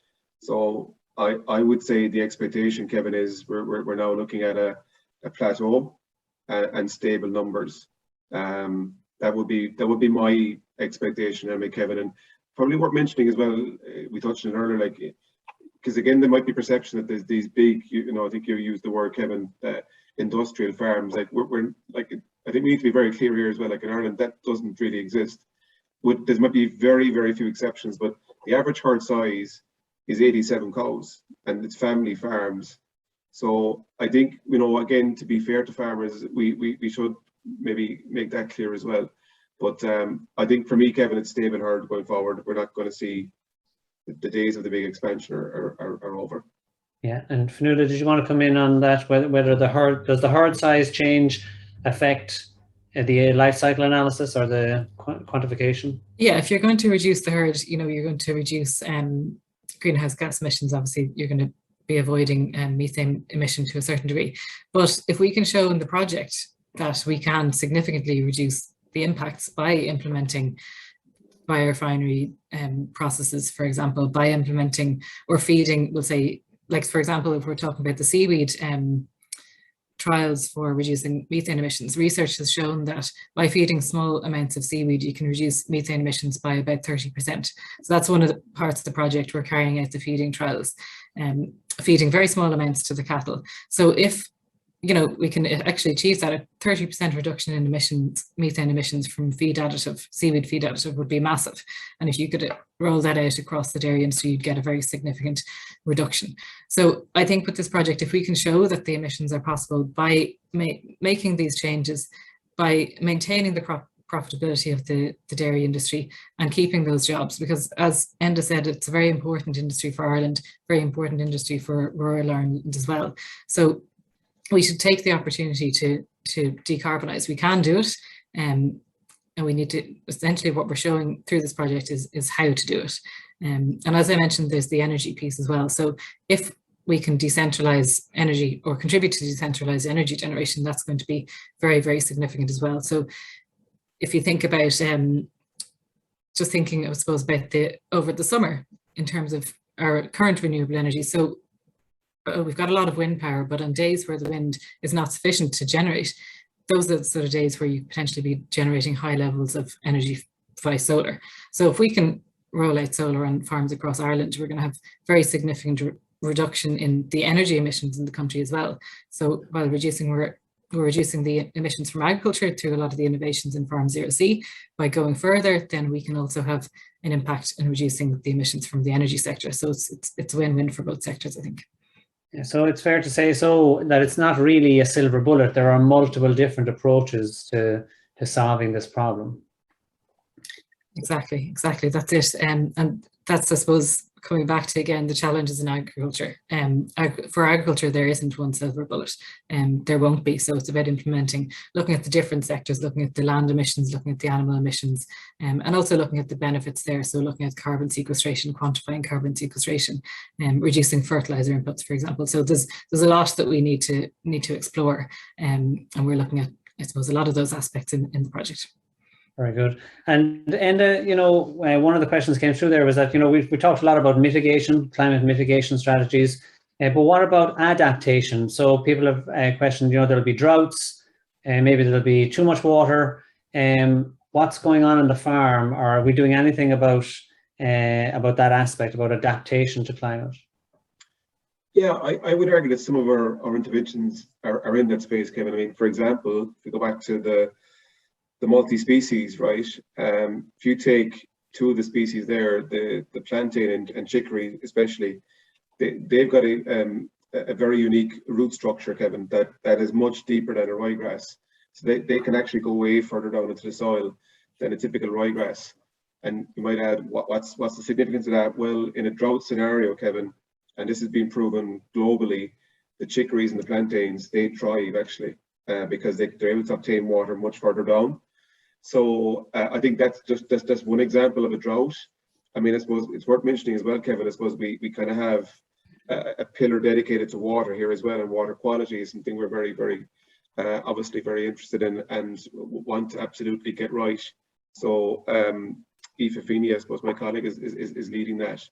So I would say the expectation, Kevin, is we're now looking at a plateau and stable numbers. That would be my expectation, anyway, Kevin. And probably worth mentioning as well, we touched on it earlier, like, because again, there might be perception that there's these big, you know, I think you used the word, Kevin, industrial farms. Like, we're like, I think we need to be very clear here as well. Like, in Ireland, that doesn't really exist. There might be very, very few exceptions, but the average herd size is 87 cows, and it's family farms. So I think, you know, again, to be fair to farmers, we should maybe make that clear as well. But I think for me, Kevin, it's stable herd going forward. We're not going to see the days of the big expansion are over. Yeah, and Fionnuala, did you want to come in on that? Whether does the herd size change affect the life cycle analysis or the quantification? Yeah, if you're going to reduce the herd, you know, you're going to reduce greenhouse gas emissions. Obviously, you're going to be avoiding methane emission to a certain degree. But if we can show in the project that we can significantly reduce the impacts by implementing biorefinery processes, for example, by implementing or feeding, we'll say, like, for example, if we're talking about the seaweed trials for reducing methane emissions, research has shown that by feeding small amounts of seaweed, you can reduce methane emissions by about 30%. So that's one of the parts of the project we're carrying out, the feeding trials, feeding very small amounts to the cattle. So if, you know, we can actually achieve that, a 30% reduction in emissions, methane emissions from feed additive, seaweed feed additive would be massive. And if you could roll that out across the dairy industry, you'd get a very significant reduction. So I think with this project, if we can show that the emissions are possible by making these changes, by maintaining the profitability of the dairy industry and keeping those jobs, because as Enda said, it's a very important industry for Ireland, very important industry for rural Ireland as well. So we should take the opportunity to decarbonise. We can do it, and we need to, essentially what we're showing through this project is how to do it. And as I mentioned, there's the energy piece as well. So if we can decentralise energy or contribute to decentralised energy generation, that's going to be very, very significant as well. So if you think about, just thinking, I suppose, about over the summer in terms of our current renewable energy. So we've got a lot of wind power, but on days where the wind is not sufficient to generate, those are the sort of days where you potentially be generating high levels of energy by solar. So if we can roll out solar on farms across Ireland, we're going to have very significant reduction in the energy emissions in the country as well. So while we're reducing the emissions from agriculture through a lot of the innovations in Farm Zero C. By going further, then we can also have an impact in reducing the emissions from the energy sector. So it's a win-win for both sectors, I think. Yeah, so it's fair to say so that it's not really a silver bullet. There are multiple different approaches to solving this problem. Exactly. That's it. And that's, I suppose, coming back to, again, the challenges in agriculture. For agriculture, there isn't one silver bullet, and there won't be. So it's about implementing, looking at the different sectors, looking at the land emissions, looking at the animal emissions, and also looking at the benefits there. So looking at carbon sequestration, quantifying carbon sequestration, and reducing fertilizer inputs, for example. So there's a lot that we need to explore, and we're looking at, I suppose, a lot of those aspects in the project. Very good. And one of the questions came through there was that, we talked a lot about mitigation, climate mitigation strategies, but what about adaptation? So people have questioned, there'll be droughts, maybe there'll be too much water. What's going on the farm? Or are we doing anything about that aspect, about adaptation to climate? Yeah, I would argue that some of our interventions are in that space, Kevin. I mean, for example, if we go back to the multi-species, right? If you take two of the species there, the plantain and chicory especially, they've got a very unique root structure, Kevin, that is much deeper than a ryegrass. So they can actually go way further down into the soil than a typical ryegrass. And you might add, what's the significance of that? Well, in a drought scenario, Kevin, and this has been proven globally, the chicories and the plantains, they thrive actually because they're able to obtain water much further down. So I think that's just one example of a drought. I mean, I suppose it's worth mentioning as well, Kevin, I suppose we kind of have a pillar dedicated to water here as well, and water quality is something we're very, very obviously very interested in and want to absolutely get right. So Aoife Feeney, I suppose my colleague, is leading that.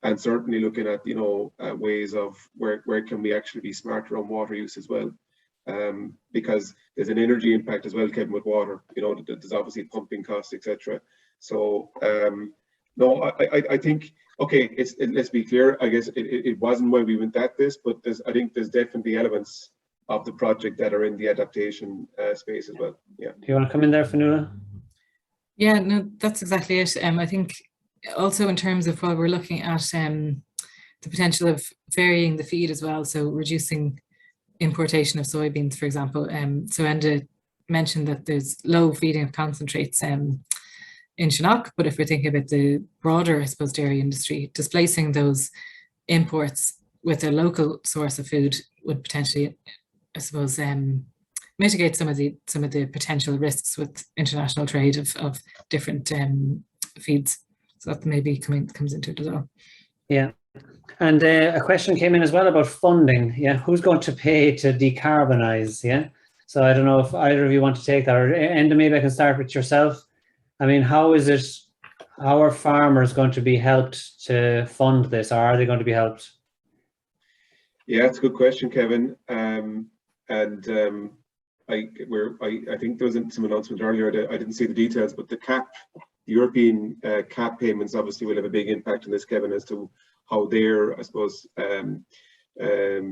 And certainly looking at, you know, ways of where can we actually be smarter on water use as well. Because there's an energy impact as well, Kevin, with water. You know, there's obviously pumping costs, etc. So no, I think, okay, let's be clear. I guess it wasn't why we went at this, but I think there's definitely elements of the project that are in the adaptation space as well. Yeah. Do you want to come in there, Fionnuala? Yeah, no, that's exactly it. I think also in terms of while we're looking at the potential of varying the feed as well, so reducing importation of soybeans, for example. So Enda mentioned that there's low feeding of concentrates in Shannock, but if we're thinking about the broader, I suppose, dairy industry, displacing those imports with a local source of food would potentially, I suppose, mitigate some of the potential risks with international trade of different feeds. So that maybe comes into it as well. Yeah. And a question came in as well about funding. Yeah, who's going to pay to decarbonize? Yeah. So I don't know if either of you want to take that, or Enda, maybe I can start with yourself. I mean, how are farmers going to be helped to fund this, or are they going to be helped? Yeah, it's a good question, Kevin. I think there was some announcement earlier. I didn't see the details, but the European cap payments obviously will have a big impact on this, Kevin, as to how they're, I suppose,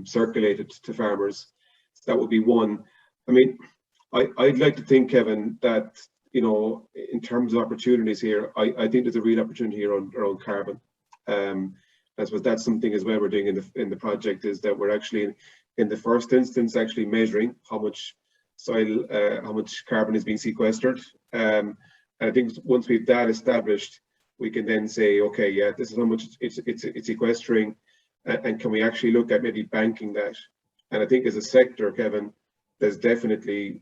circulated to farmers. So that would be one. I mean, I'd like to think, Kevin, that, you know, in terms of opportunities here, I think there's a real opportunity here around carbon. I suppose that's something as well we're doing in the project, is that we're actually in the first instance actually measuring how much soil, how much carbon is being sequestered. And I think once we've that established, we can then say, okay, yeah, this is how much it's sequestering, and can we actually look at maybe banking that? And I think as a sector, Kevin, there's definitely,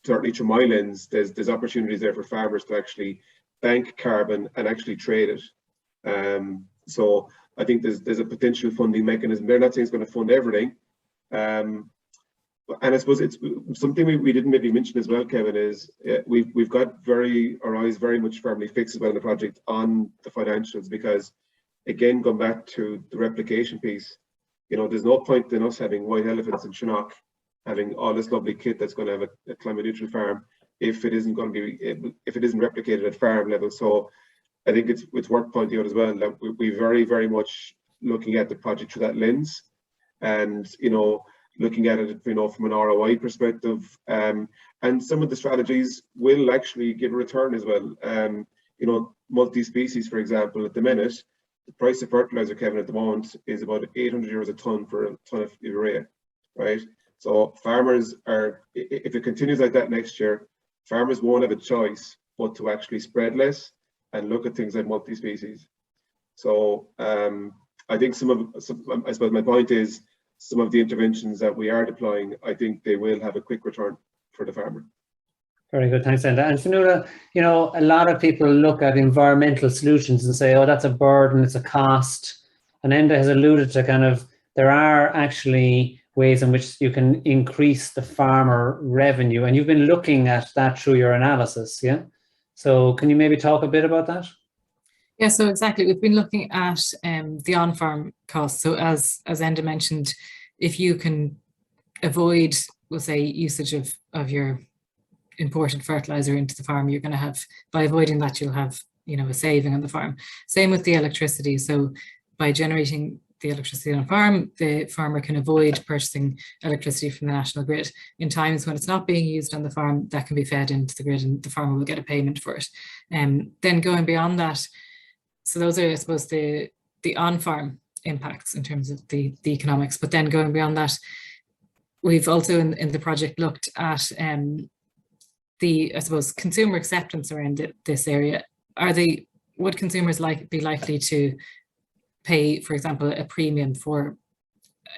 certainly through my lens, there's opportunities there for farmers to actually bank carbon and actually trade it. So I think there's a potential funding mechanism. They're not saying it's going to fund everything. And I suppose it's something we didn't maybe mention as well, Kevin, is we've got our eyes very much firmly fixed as well on the project on the financials, because again, going back to the replication piece, you know, there's no point in us having white elephants in Shannock, having all this lovely kit that's going to have a climate neutral farm if it isn't replicated at farm level. So I think it's worth pointing out as well that we're very, very much looking at the project through that lens, and, you know, looking at it, you know, from an ROI perspective, and some of the strategies will actually give a return as well. You know, multi-species, for example, at the minute, the price of fertilizer, Kevin, at the moment is about €800 a ton for a ton of urea, right? So farmers are, if it continues like that next year, farmers won't have a choice but to actually spread less and look at things like multi-species. So I think I suppose my point is, some of the interventions that we are deploying, I think they will have a quick return for the farmer. Very good, thanks, Enda. And Fionnuala, you know, a lot of people look at environmental solutions and say, oh, that's a burden, it's a cost. And Enda has alluded to kind of, there are actually ways in which you can increase the farmer revenue. And you've been looking at that through your analysis, yeah? So can you maybe talk a bit about that? Yeah, so exactly. We've been looking at the on-farm costs. So as Enda mentioned, if you can avoid we'll say, usage of your imported fertilizer into the farm, you're going to have, by avoiding that, you'll have, you know, a saving on the farm. Same with the electricity. So by generating the electricity on a farm, the farmer can avoid purchasing electricity from the national grid. In times when it's not being used on the farm, that can be fed into the grid and the farmer will get a payment for it. Then going beyond that, so those are, I suppose, the on-farm impacts in terms of the economics. But then going beyond that, we've also in the project looked at the, I suppose, consumer acceptance around this area. Would consumers be likely to pay, for example, a premium for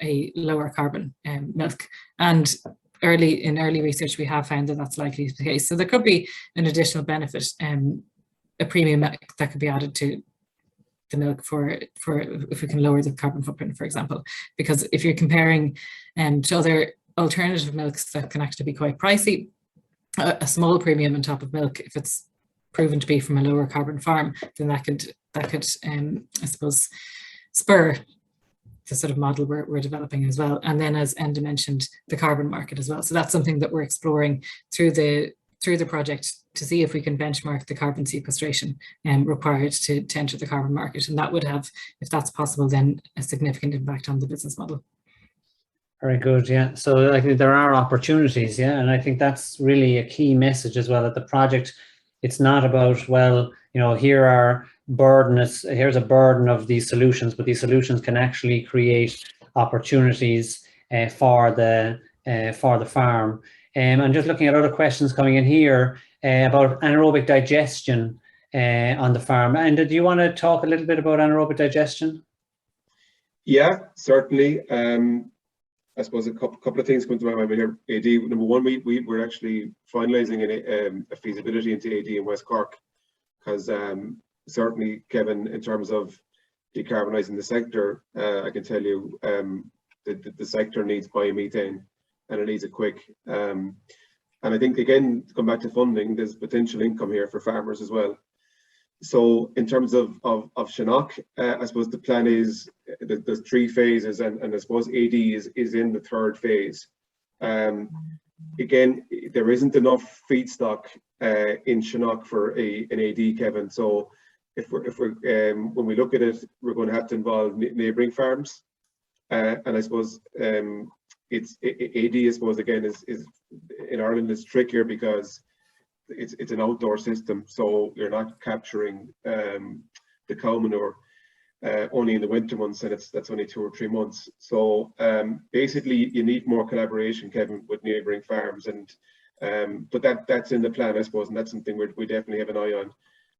a lower carbon milk? And in early research, we have found that that's likely to be the case. So there could be an additional benefit, a premium that could be added to the milk for if we can lower the carbon footprint, for example. Because if you're comparing to other alternative milks that can actually be quite pricey, a small premium on top of milk, if it's proven to be from a lower carbon farm, then that could I suppose, spur the sort of model we're developing as well. And then, as Enda mentioned, the carbon market as well. So that's something that we're exploring through the project to see if we can benchmark the carbon sequestration required to enter the carbon market. And that would have, if that's possible, then a significant impact on the business model. Very good, yeah. So I think there are opportunities, yeah, and I think that's really a key message as well, that the project, it's not about, well, you know, here's a burden of these solutions, but these solutions can actually create opportunities for the farm. And just looking at other questions coming in here about anaerobic digestion on the farm. And do you want to talk a little bit about anaerobic digestion? Yeah, certainly. I suppose a couple of things come to my mind here. AD, number one, we're actually finalising a feasibility into AD in West Cork, because certainly, Kevin, in terms of decarbonising the sector, I can tell you the sector needs biomethane, and it needs it quick. And I think, again, to come back to funding, there's potential income here for farmers as well. So in terms of Chinook, I suppose the plan is there's 3 phases, and I suppose AD is in the 3rd phase. Again, there isn't enough feedstock in Chinook for an AD, Kevin. So if we're when we look at it, we're going to have to involve neighbouring farms, and I suppose it's AD. I suppose again is in Ireland is trickier because it's an outdoor system, so you're not capturing the cow manure only in the winter months, and that's only 2 or 3 months. So basically, you need more collaboration, Kevin, with neighbouring farms, and but that's in the plan, I suppose, and that's something we definitely have an eye on.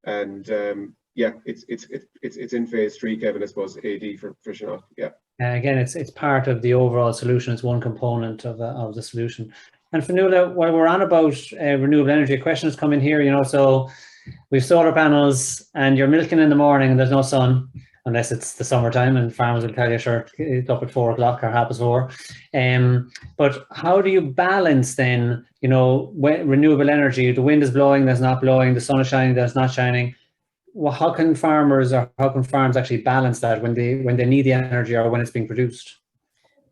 And yeah, it's in phase 3, Kevin, I suppose, AD for Chinook. Yeah. Again, it's part of the overall solution. It's one component of the solution. And Fionnuala, while we're on about renewable energy, a question has come in here, you know, so we've solar panels and you're milking in the morning and there's no sun, unless it's the summertime, and farmers will tell you, sure, it's up at 4 o'clock or 4:30. But how do you balance then, you know, renewable energy? The wind is blowing, there's not blowing, the sun is shining, there's not shining. Well, how can farms actually balance that when they need the energy or when it's being produced?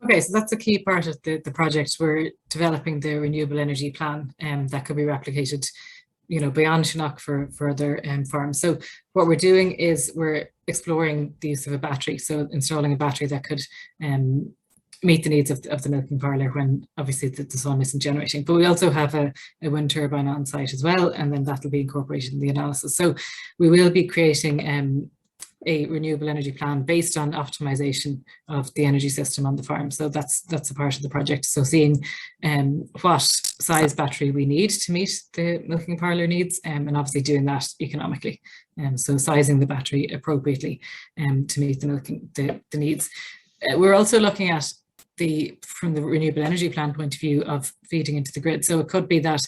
Okay, so that's a key part of the project. We're developing the renewable energy plan that could be replicated, you know, beyond Chinook for other farms. So what we're doing is we're exploring the use of a battery. So installing a battery that could meet the needs of the milking parlour when obviously the sun isn't generating. But we also have a wind turbine on site as well, and then that'll be incorporated in the analysis. So we will be creating a renewable energy plan based on optimization of the energy system on the farm. So that's a part of the project. So seeing what size battery we need to meet the milking parlour needs, and obviously doing that economically. So sizing the battery appropriately to meet the needs. We're also looking at from the renewable energy plan point of view of feeding into the grid. So it could be that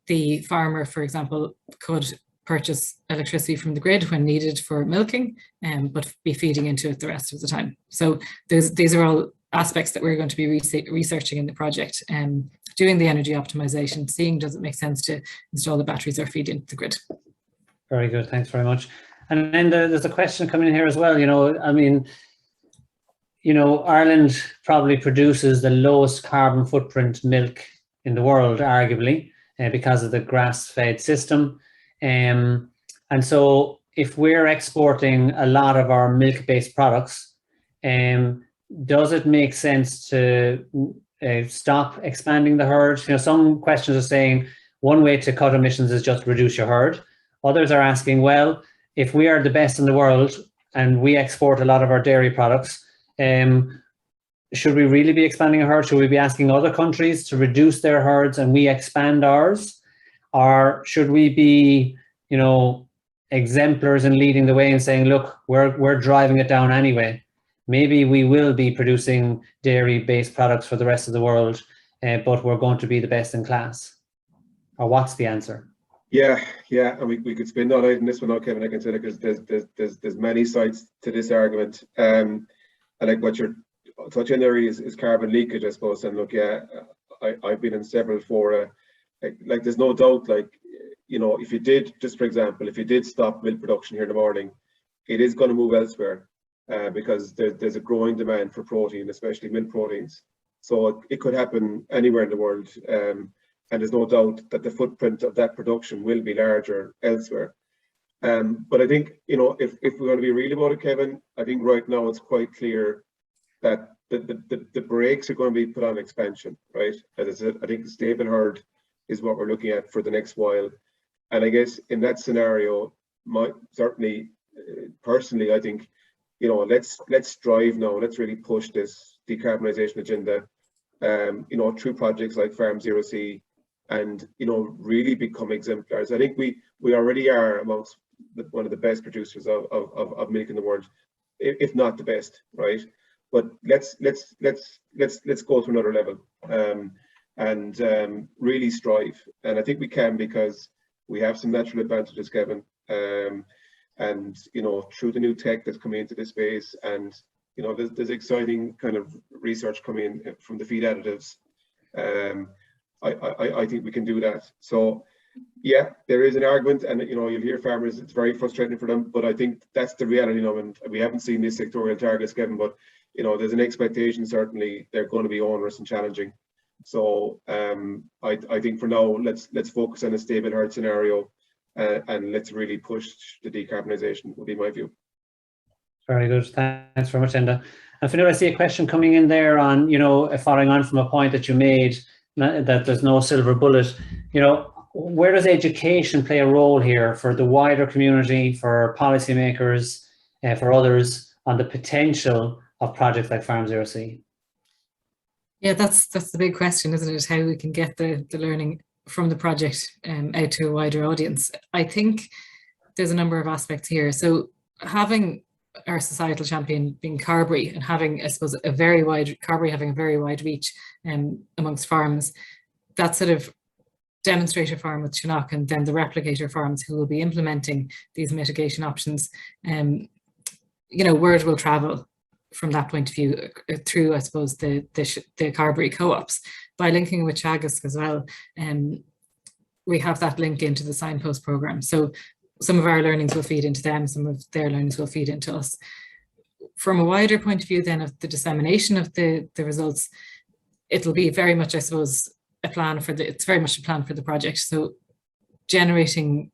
the farmer, for example, could purchase electricity from the grid when needed for milking, but be feeding into it the rest of the time. So these are all aspects that we're going to be researching in the project, doing the energy optimization, seeing does it make sense to install the batteries or feed into the grid. Very good, thanks very much. And then there's a question coming in here as well, you know, I mean, you know, Ireland probably produces the lowest carbon footprint milk in the world, arguably, because of the grass-fed system. And so if we're exporting a lot of our milk-based products, does it make sense to stop expanding the herd? You know, some questions are saying one way to cut emissions is just reduce your herd. Others are asking, well, if we are the best in the world and we export a lot of our dairy products, should we really be expanding a herd? Should we be asking other countries to reduce their herds and we expand ours? Or should we be, you know, exemplars and leading the way and saying, look, we're driving it down anyway. Maybe we will be producing dairy-based products for the rest of the world, but we're going to be the best in class. Or what's the answer? Yeah, and we could spin that out in this one now, Kevin. I can say that because there's many sides to this argument. And like what you're touching there is carbon leakage, I suppose. And look, yeah, I've been in several fora. Like there's no doubt, like, you know, if you did, just for example, if you did stop milk production here in the morning, it is going to move elsewhere because there's a growing demand for protein, especially milk proteins. So it could happen anywhere in the world. And there's no doubt that the footprint of that production will be larger elsewhere. But I think, you know, if we're going to be real about it, Kevin, I think right now it's quite clear that the brakes are going to be put on expansion, right? As I said, I think the stable herd is what we're looking at for the next while. And I guess in that scenario, certainly, personally, I think, you know, let's strive now. Let's really push this decarbonisation agenda, you know, through projects like Farm Zero C, and, you know, really become exemplars. I think we already are amongst one of the best producers of milk in the world, if not the best, right? But let's go to another level and really strive. And I think we can, because we have some natural advantages, Kevin. And, you know, through the new tech that's coming into this space, and, you know, there's exciting kind of research coming in from the feed additives. I think we can do that. So, yeah, there is an argument, and, you know, you'll hear farmers, it's very frustrating for them, but I think that's the reality now. And we haven't seen these sectorial targets, Kevin, but, you know, there's an expectation, certainly they're going to be onerous and challenging. So I think for now, let's focus on a stable herd scenario and let's really push the decarbonisation, would be my view. Very good. Thanks very much, Enda. And Fionnuala, I see a question coming in there on, you know, following on from a point that you made, that there's no silver bullet. You know, where does education play a role here for the wider community, for policymakers, for others, on the potential of projects like Farm Zero C? Yeah, that's the big question, isn't it? How we can get the learning from the project out to a wider audience. I think there's a number of aspects here. So having our societal champion being Carbery and having, I suppose, Carbery having a very wide reach amongst farms, that sort of demonstrator farm with Chinook and then the replicator farms who will be implementing these mitigation options, you know, word will travel from that point of view through, I suppose, the Carbery co-ops. By linking with Teagasc as well, we have that link into the signpost programme. So some of our learnings will feed into them, some of their learnings will feed into us. From a wider point of view then of the dissemination of the results, it'll be very much, I suppose, it's very much a plan for the project. So generating,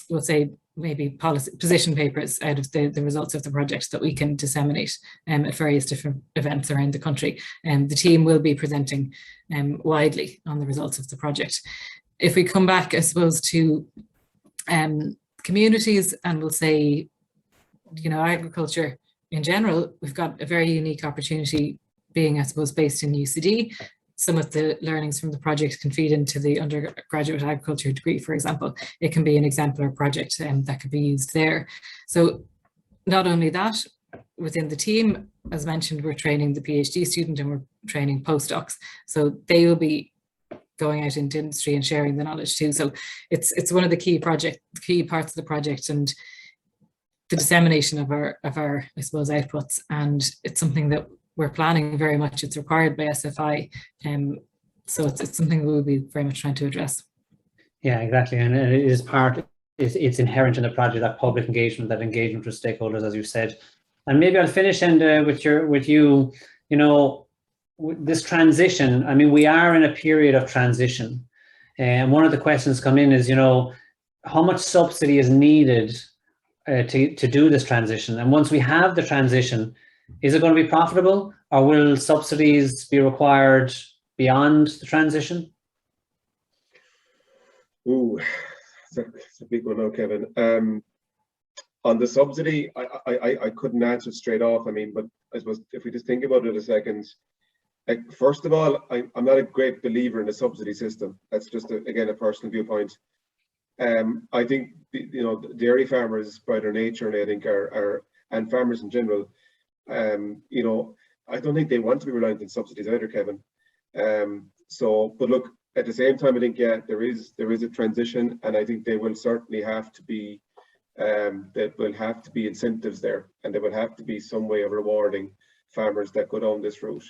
we'll say, maybe policy position papers out of the results of the project that we can disseminate at various different events around the country. And the team will be presenting widely on the results of the project. If we come back, I suppose, to communities, and we'll say, you know, agriculture in general, we've got a very unique opportunity being, I suppose, based in UCD. Some of the learnings from the project can feed into the undergraduate agriculture degree, for example. It can be an exemplar project that could be used there. So not only that, within the team, as mentioned, we're training the PhD student and we're training postdocs. So they will be going out into industry and sharing the knowledge too. So it's one of the key parts of the project, and the dissemination of our I suppose, outputs. And it's something that we're planning very much. It's required by SFI. So it's something we'll be very much trying to address. Yeah, exactly. And it is it's inherent in the project, that public engagement, that engagement with stakeholders, as you said. And maybe I'll finish, Enda, with you. You know, this transition. I mean, we are in a period of transition, and one of the questions come in is, you know, how much subsidy is needed to do this transition? And once we have the transition, is it going to be profitable, or will subsidies be required beyond the transition? Ooh, it's a big one now, Kevin. On the subsidy, I couldn't answer straight off. I mean, but I suppose if we just think about it a second, like, first of all, I'm not a great believer in the subsidy system. That's just, again, a personal viewpoint. I think, you know, dairy farmers by their nature, and I think and farmers in general, you know, I don't think they want to be reliant on subsidies either, Kevin. So, but look, at the same time, I think, yeah, there is a transition, and I think they will certainly have to be, there will have to be incentives there, and there will have to be some way of rewarding farmers that go down this route.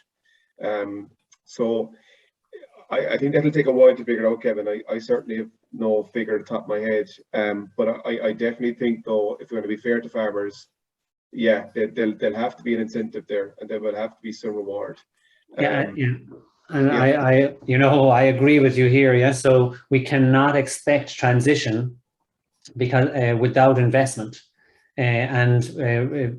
So I think that'll take a while to figure out, Kevin. I certainly have no figure at the top of my head, but I definitely think, though, if we're going to be fair to farmers, yeah, there'll have to be an incentive there, and there will have to be some reward. Yeah. And yeah. I agree with you here. Yeah, so we cannot expect transition because without investment, and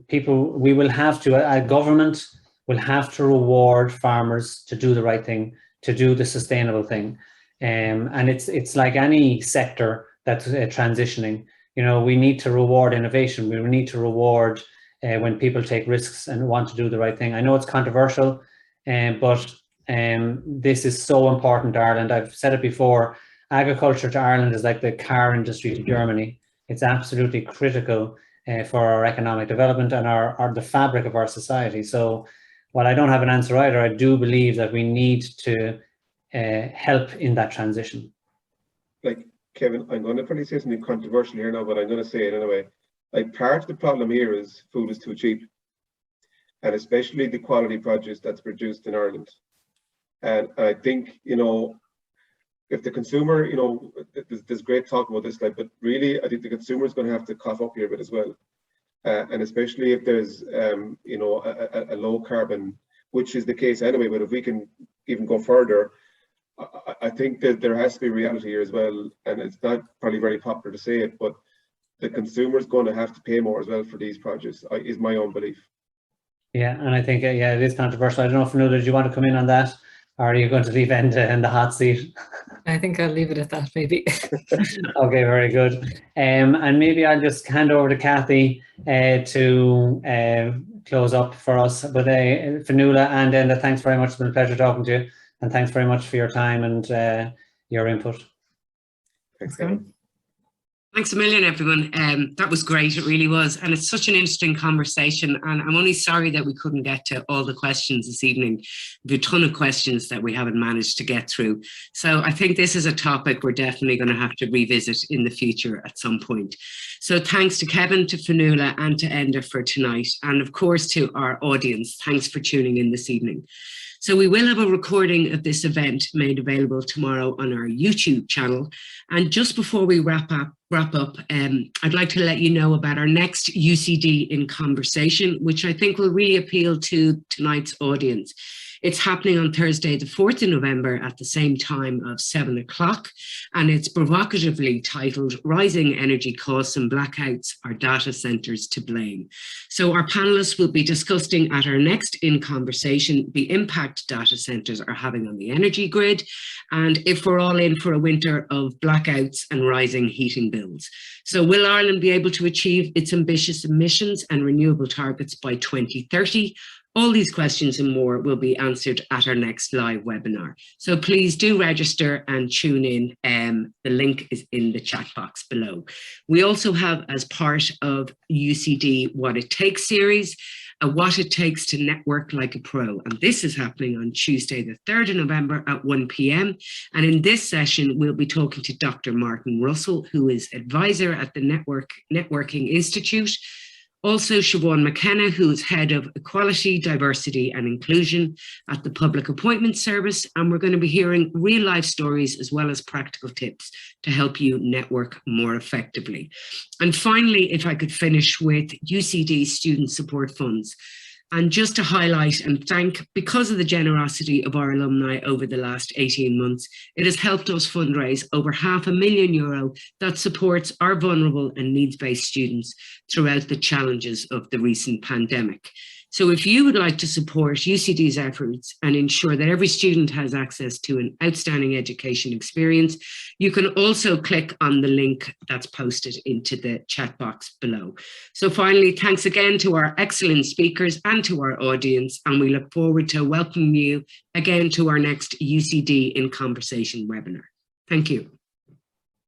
people, we will have to, government will have to reward farmers to do the right thing, to do the sustainable thing, and it's like any sector that's transitioning. You know, we need to reward innovation. We need to reward when people take risks and want to do the right thing. I know it's controversial, but this is so important to Ireland. I've said it before, agriculture to Ireland is like the car industry to Germany. It's absolutely critical for our economic development and the fabric of our society. So while I don't have an answer either, I do believe that we need to help in that transition. Like, Kevin, I'm going to probably say something controversial here now, but I'm going to say it anyway. Like, part of the problem here is food is too cheap, and especially the quality produce that's produced in Ireland. And I think, you know, if the consumer, you know, there's great talk about this, like, but really, I think the consumer is going to have to cough up here a bit as well. And especially if there's, you know, a low carbon, which is the case anyway, but if we can even go further, I think that there has to be reality here as well. And it's not probably very popular to say it, but the consumer is going to have to pay more as well for these produce, is my own belief. Yeah, and I think, yeah, it is controversial. I don't know if Fionnuala, did you want to come in on that? Or are you going to leave Enda in the hot seat? I think I'll leave it at that, maybe. Okay, very good. And maybe I'll just hand over to Kathy to close up for us. But Fionnuala and Enda, thanks very much. It's been a pleasure talking to you. And thanks very much for your time and your input. Thanks, Kevin. Thanks a million, everyone. That was great, it really was. And it's such an interesting conversation. And I'm only sorry that we couldn't get to all the questions this evening. There's a ton of questions that we haven't managed to get through. So I think this is a topic we're definitely going to have to revisit in the future at some point. So thanks to Kevin, to Fionnuala and to Enda for tonight. And of course to our audience, thanks for tuning in this evening. So we will have a recording of this event made available tomorrow on our YouTube channel. And just before we wrap up, I'd like to let you know about our next UCD in Conversation, which I think will really appeal to tonight's audience. It's happening on Thursday, the 4th of November at the same time of 7 o'clock. And it's provocatively titled, Rising Energy Costs and Blackouts Are Data Centres to Blame. So our panelists will be discussing at our next In Conversation the impact data centres are having on the energy grid, and if we're all in for a winter of blackouts and rising heating bills. So will Ireland be able to achieve its ambitious emissions and renewable targets by 2030? All these questions and more will be answered at our next live webinar. So please do register and tune in. The link is in the chat box below. We also have, as part of UCD What It Takes series, a What It Takes to Network Like a Pro. And this is happening on Tuesday, the 3rd of November at 1 p.m. And in this session, we'll be talking to Dr. Martin Russell, who is advisor at the Networking Institute, Also, Siobhan McKenna, who is Head of Equality, Diversity and Inclusion at the Public Appointments Service. And we're going to be hearing real life stories as well as practical tips to help you network more effectively. And finally, if I could finish with UCD Student Support Funds. And just to highlight and thank, because of the generosity of our alumni over the last 18 months, it has helped us fundraise over €500,000 that supports our vulnerable and needs-based students throughout the challenges of the recent pandemic. So if you would like to support UCD's efforts and ensure that every student has access to an outstanding education experience, you can also click on the link that's posted into the chat box below. So finally, thanks again to our excellent speakers and to our audience, and we look forward to welcoming you again to our next UCD in Conversation webinar. Thank you.